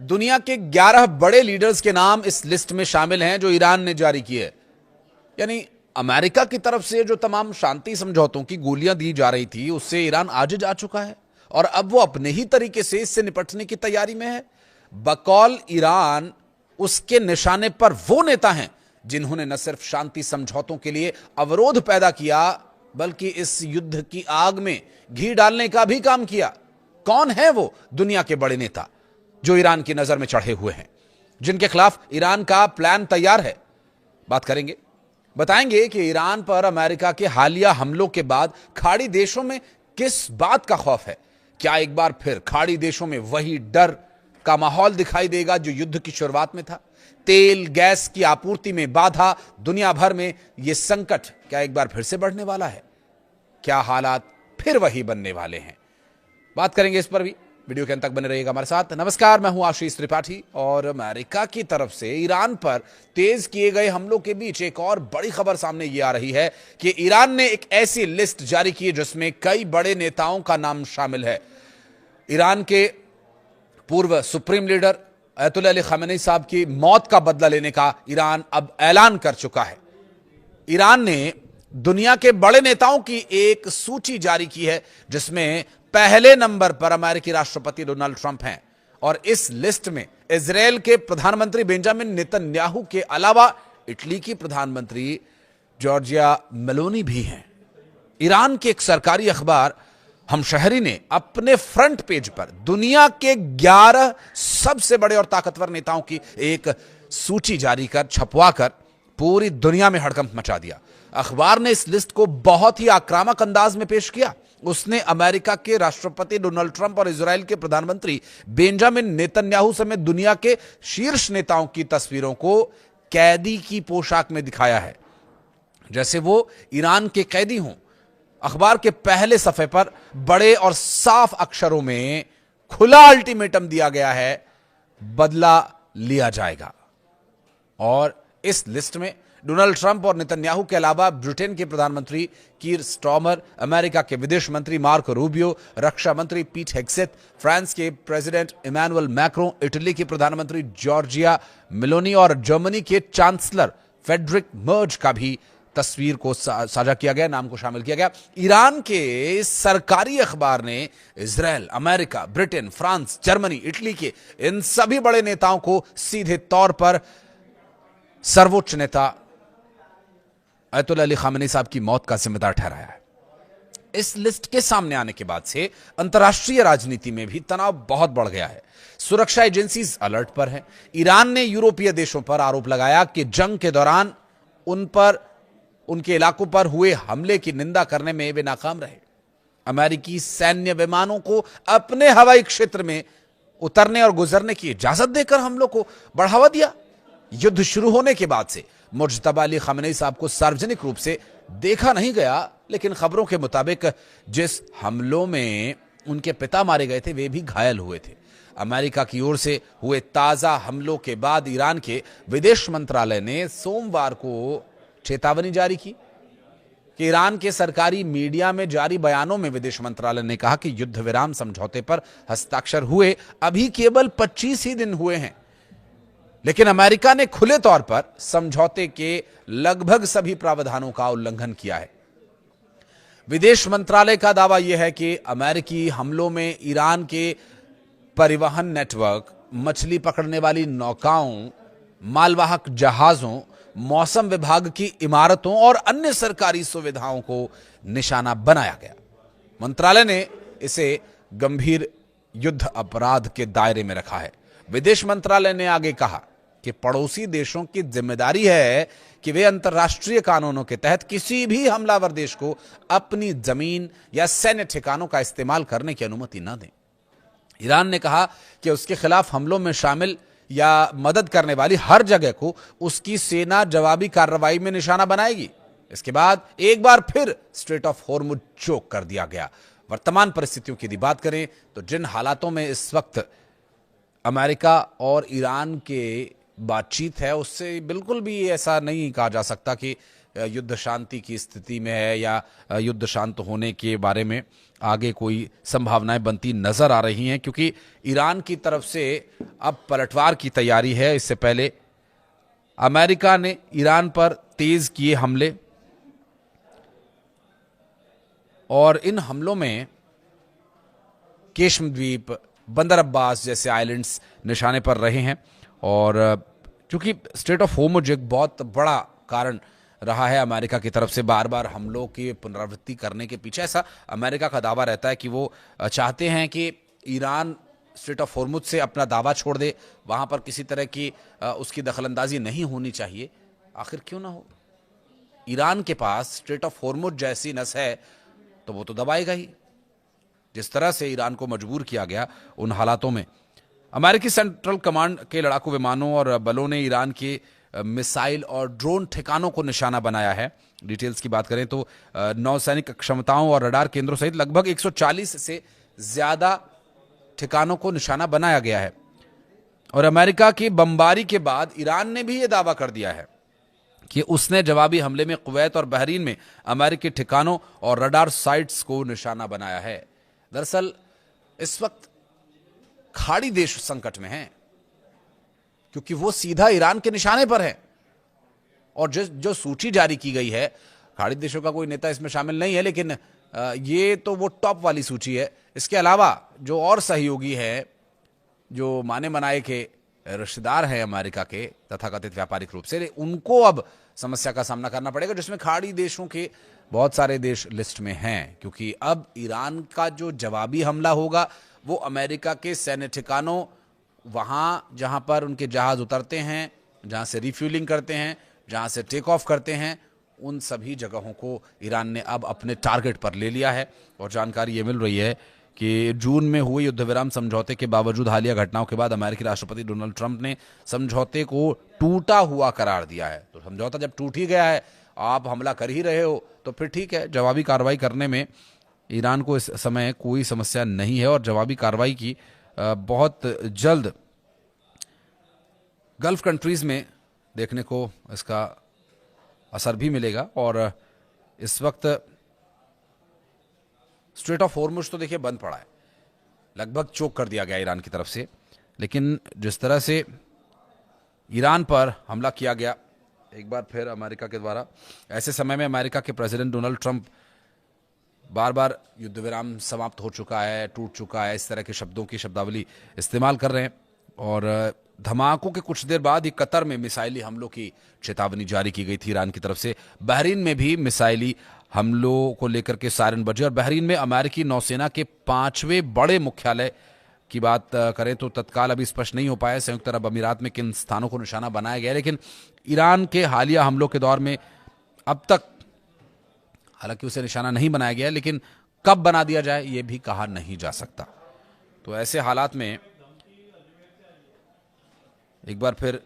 दुनिया के 11 बड़े लीडर्स के नाम इस लिस्ट में शामिल हैं जो ईरान ने जारी की है। यानी अमेरिका की तरफ से जो तमाम शांति समझौतों की गोलियां दी जा रही थी उससे ईरान आज जा चुका है और अब वो अपने ही तरीके से इससे निपटने की तैयारी में है। बकौल ईरान उसके निशाने पर वो नेता हैं जिन्होंने न सिर्फ शांति समझौतों के लिए अवरोध पैदा किया बल्कि इस युद्ध की आग में घी डालने का भी काम किया। कौन है वो दुनिया के बड़े नेता जो ईरान की नजर में चढ़े हुए हैं, जिनके खिलाफ ईरान का प्लान तैयार है? बात करेंगे, बताएंगे कि ईरान पर अमेरिका के हालिया हमलों के बाद खाड़ी देशों में किस बात का खौफ है। क्या एक बार फिर खाड़ी देशों में वही डर का माहौल दिखाई देगा जो युद्ध की शुरुआत में था? तेल गैस की आपूर्ति में बाधा, दुनिया भर में यह संकट क्या एक बार फिर से बढ़ने वाला है? क्या हालात फिर वही बनने वाले हैं? बात करेंगे इस पर भी। वीडियो के अंत तक बने रहिएगा हमारे साथ। नमस्कार, मैं हूं आशीष त्रिपाठी और अमेरिका की तरफ से ईरान पर तेज किए गए हमलों के बीच एक और बड़ी खबर सामने ये आ रही है कि ईरान ने एक ऐसी लिस्ट जारी की है जिसमें कई बड़े नेताओं का नाम शामिल है। ईरान के पूर्व supreme leader Ayatollah Ali Khamenei साहब की मौत का बदला लेने का ईरान अब ऐलान कर चुका है। ईरान ने दुनिया के बड़े नेताओं की एक सूची जारी की है जिसमें पहले नंबर पर अमेरिकी राष्ट्रपति डोनाल्ड ट्रंप हैं और इस लिस्ट में इजरायल के प्रधानमंत्री बेंजामिन नेतन्याहू के अलावा इटली की प्रधानमंत्री जॉर्जिया मेलोनी भी हैं। ईरान के एक सरकारी अखबार हमशहरी ने अपने फ्रंट पेज पर दुनिया के 11 सबसे बड़े और ताकतवर नेताओं की एक सूची जारी कर छपवाकर पूरी दुनिया में हड़कंप मचा दिया। अखबार ने इस लिस्ट को बहुत ही आक्रामक अंदाज में पेश किया। उसने अमेरिका के राष्ट्रपति डोनाल्ड ट्रंप और इजरायल के प्रधानमंत्री बेंजामिन नेतन्याहू समेत दुनिया के शीर्ष नेताओं की तस्वीरों को कैदी की पोशाक में दिखाया है, जैसे वो ईरान के कैदी हों। अखबार के पहले सफे पर बड़े और साफ अक्षरों में खुला अल्टीमेटम दिया गया है, बदला लिया जाएगा। और इस लिस्ट में डोनाल्ड ट्रंप और नेतन्याहू के अलावा ब्रिटेन के प्रधानमंत्री कीर स्टारमर, अमेरिका के विदेश मंत्री मार्को रूबियो, रक्षा मंत्री पीट हेगसेथ, फ्रांस के प्रेसिडेंट इमैनुअल मैक्रों, इटली के प्रधानमंत्री जॉर्जिया मेलोनी और जर्मनी के चांसलर फ्रेडरिक मर्ज का भी तस्वीर को साझा किया गया, नाम को शामिल किया गया। ईरान के सरकारी अखबार ने Israel, America, Britain, France, Germany, Italy के इन सभी बड़े नेताओं को सीधे तौर पर सर्वोच्च नेता अयतुल्लाह अली खामेनी साहब की मौत का जिम्मेदार ठहराया है। इस लिस्ट के सामने आने के बाद से अंतर्राष्ट्रीय राजनीति में भी तनाव बहुत बढ़ गया है। सुरक्षा एजेंसीज अलर्ट पर हैं। ईरान ने यूरोपीय देशों पर आरोप लगाया कि जंग के दौरान उन पर, उनके इलाकों पर हुए हमले की निंदा करने में वे नाकाम रहे। अमेरिकी सैन्य विमानों को अपने हवाई क्षेत्र में उतरने और गुजरने की इजाजत देकर हमलों को बढ़ावा दिया। युद्ध शुरू होने के बाद से मुज्तबा अली खामेनी साहब को सार्वजनिक रूप से देखा नहीं गया, लेकिन खबरों के मुताबिक जिस हमलों में उनके पिता मारे गए थे वे भी घायल हुए थे। अमेरिका की ओर से हुए ताजा हमलों के बाद ईरान के विदेश मंत्रालय ने सोमवार को चेतावनी जारी की कि ईरान के सरकारी मीडिया में जारी बयानों में विदेश मंत्रालय ने कहा कि युद्ध विराम समझौते पर हस्ताक्षर हुए अभी केवल 25 ही दिन हुए हैं, लेकिन अमेरिका ने खुले तौर पर समझौते के लगभग सभी प्रावधानों का उल्लंघन किया है। विदेश मंत्रालय का दावा यह है कि अमेरिकी हमलों में ईरान के परिवहन नेटवर्क, मछली पकड़ने वाली नौकाओं, मालवाहक जहाजों, मौसम विभाग की इमारतों और अन्य सरकारी सुविधाओं को निशाना बनाया गया। मंत्रालय ने इसे गंभीर युद्ध अपराध के दायरे में रखा है। विदेश मंत्रालय ने आगे कहा कि पड़ोसी देशों की जिम्मेदारी है कि वे अंतर्राष्ट्रीय कानूनों के तहत किसी भी हमलावर देश को अपनी जमीन या सैन्य ठिकानों का इस्तेमाल करने की अनुमति न दें। ईरान ने कहा कि उसके खिलाफ हमलों में शामिल या मदद करने वाली हर जगह को उसकी सेना जवाबी कार्रवाई में निशाना बनाएगी। इसके बाद एक बार फिर स्ट्रेट ऑफ हॉर्मुज चोक कर दिया गया। वर्तमान परिस्थितियों की यदि बात करें तो जिन हालातों में इस वक्त अमेरिका और ईरान के बातचीत है उससे बिल्कुल भी ऐसा नहीं कहा जा सकता कि युद्ध शांति की स्थिति में है या युद्ध शांत होने के बारे में आगे कोई संभावनाएं बनती नजर आ रही हैं, क्योंकि ईरान की तरफ से अब पलटवार की तैयारी है। इससे पहले अमेरिका ने ईरान पर तेज किए हमले और इन हमलों में केशम द्वीप, बंदर अब्बास जैसे आइलैंड्स निशाने पर रहे हैं। और चूंकि स्ट्रेट ऑफ होर्मुज एक बहुत बड़ा कारण रहा है अमेरिका की तरफ से बार बार हमलों की पुनरावृत्ति करने के पीछे, ऐसा अमेरिका का दावा रहता है कि वो चाहते हैं कि ईरान स्ट्रेट ऑफ होर्मुज से अपना दावा छोड़ दे, वहां पर किसी तरह की उसकी दखलंदाजी नहीं होनी चाहिए। आखिर क्यों ना हो, ईरान के पास स्ट्रेट ऑफ होर्मुज जैसी नस है तो वो तो दबाएगा ही। जिस तरह से ईरान को मजबूर किया गया, उन हालातों में अमेरिकी सेंट्रल कमांड के लड़ाकू विमानों और बलों ने ईरान के मिसाइल और ड्रोन ठिकानों को निशाना बनाया है। डिटेल्स की बात करें तो नौसैनिक क्षमताओं और रडार केंद्रों सहित लगभग 140 से ज्यादा ठिकानों को निशाना बनाया गया है। और अमेरिका की बमबारी के बाद ईरान ने भी यह दावा कर दिया है कि उसने जवाबी हमले में कुवैत और बहरीन में अमेरिकी ठिकानों और रडार साइट्स को निशाना बनाया है। दरअसल इस वक्त खाड़ी देश संकट में हैं, क्योंकि वो सीधा ईरान के निशाने पर है। और जो सूची जारी की गई है, खाड़ी देशों का कोई नेता इसमें शामिल नहीं है, लेकिन ये तो वो टॉप वाली सूची है। इसके अलावा जो और सहयोगी है, जो माने मनाए के रिश्तेदार हैं अमेरिका के तथाकथित व्यापारिक रूप से, उनको अब समस्या का सामना करना पड़ेगा, जिसमें खाड़ी देशों के बहुत सारे देश लिस्ट में हैं। क्योंकि अब ईरान का जो जवाबी हमला होगा वो अमेरिका के सैन्य ठिकानों, वहां जहां पर उनके जहाज उतरते हैं, जहां से रिफ्यूलिंग करते हैं, जहां से टेक ऑफ करते हैं, उन सभी जगहों को ईरान ने अब अपने टारगेट पर ले लिया है। और जानकारी ये मिल रही है कि जून में हुए युद्ध विराम समझौते के बावजूद हालिया घटनाओं के बाद अमेरिकी राष्ट्रपति डोनाल्ड ट्रंप ने समझौते को टूटा हुआ करार दिया है। तो समझौता जब टूट ही गया है, आप हमला कर ही रहे हो, तो फिर ठीक है, जवाबी कार्रवाई करने में ईरान को इस समय कोई समस्या नहीं है। और जवाबी कार्रवाई की बहुत जल्द गल्फ कंट्रीज में देखने को इसका असर भी मिलेगा। और इस वक्त स्ट्रेट ऑफ होर्मुज तो देखिए बंद पड़ा है, लगभग चोक कर दिया गया ईरान की तरफ से। लेकिन जिस तरह से ईरान पर हमला किया गया एक बार फिर अमेरिका के द्वारा, ऐसे समय में अमेरिका के प्रेसिडेंट डोनाल्ड ट्रंप बार बार युद्ध विराम समाप्त हो चुका है, टूट चुका है, इस तरह के शब्दों की शब्दावली इस्तेमाल कर रहे हैं। और धमाकों के कुछ देर बाद ही कतर में मिसाइली हमलों की चेतावनी जारी की गई थी ईरान की तरफ से। बहरीन में भी मिसाइली हमलों को लेकर के सायरन बजे। और बहरीन में अमेरिकी नौसेना के 5वें बड़े मुख्यालय की बात करें तो तत्काल अभी स्पष्ट नहीं हो पाया संयुक्त अरब अमीरात में किन स्थानों को निशाना बनाया गया। लेकिन ईरान के हालिया हमलों के दौर में अब तक हालांकि उसे निशाना नहीं बनाया गया, लेकिन कब बना दिया जाए यह भी कहा नहीं जा सकता। तो ऐसे हालात में एक बार फिर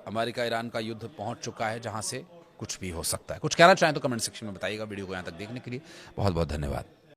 अमेरिका ईरान का युद्ध पहुंच चुका है, जहां से कुछ भी हो सकता है। कुछ कहना चाहें तो कमेंट सेक्शन में बताइएगा। वीडियो को यहां तक देखने के लिए बहुत बहुत धन्यवाद।